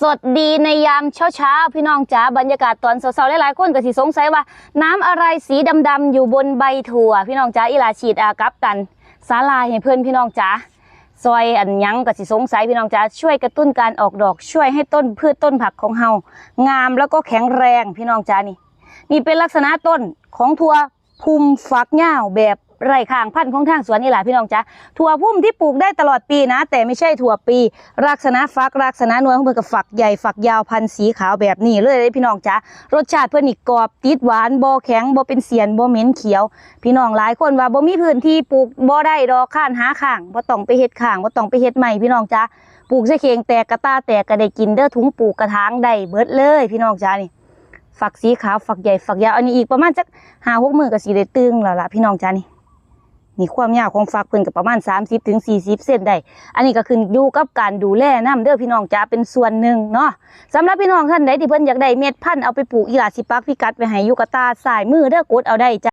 สดดีในยามเช้าพี่น้องจ๋าบรรยากาศตอนเช้าๆหลายๆคนก็สิสงสัยว่าน้ำอะไรสีดำๆอยู่บนใบถั่วพี่น้องจ๋าอีหลาฉีดกับกันสาลายให้เพื่อนพี่น้องจ๋าซอยอันยังก็สิสงสัยพี่น้องจ๋าช่วยกระตุ้นการออกดอกช่วยให้ต้นพืชต้นผักของเฮางามแล้วก็แข็งแรงพี่น้องจ๋านี่เป็นลักษณะต้นของถั่วพุ่มฝักยาวแบบไร่ข้างพันธุ์ของทางสวนนี่แหละพี่น้องจ๊ะถั่วพุ่มที่ปลูกได้ตลอดปีนะแต่ไม่ใช่ถั่วปีลักษณะฟักลักษณะหน่วยของเพิ่นกับฝักใหญ่ฝักยาวพันธุ์สีขาวแบบนี้เลยพี่น้องจ๊ะรสชาติเพิ่นนี่กรอบติดหวานบ่แข็งบ่เป็นเสียนบ่เหม็นเขียวพี่น้องหลายคนว่าบ่มีพื้นที่ปลูกบ่ได้ดอกข้านหาข้างบ่ต้องไปเฮ็ดข้างบ่ต้องไปเฮ็ดใหม่พี่น้องจ๊ะปลูกใส่เข่งแตกกระตาแตกก็ได้กินเด้อถุงปลูกกระถางได้เบิดเลยพี่น้องจ๊ะนี่ฝักสีขาวฝักใหญ่ฝักยาวอันนี้อีกประมาณจัก5-6 มื้อก็สิได้ตึงแล้วล่ะพี่น้องจ๊ะนี่ความยาวของฝักเพิ่นก็ประมาณ30 ถึง 40 เซนได้อันนี้ก็ขึ้นอยู่กับการดูแลน้ำเด้อพี่น้องจ๋าเป็นส่วนหนึ่งเนาะสำหรับพี่น้องท่านใดที่เพิ่นอยากได้เม็ดพันธุ์เอาไปปลูกอีหลาสิปักพิกัดไว้ให้อยู่กับตาซ้ายมือเด้อกดเอาได้จ้ะ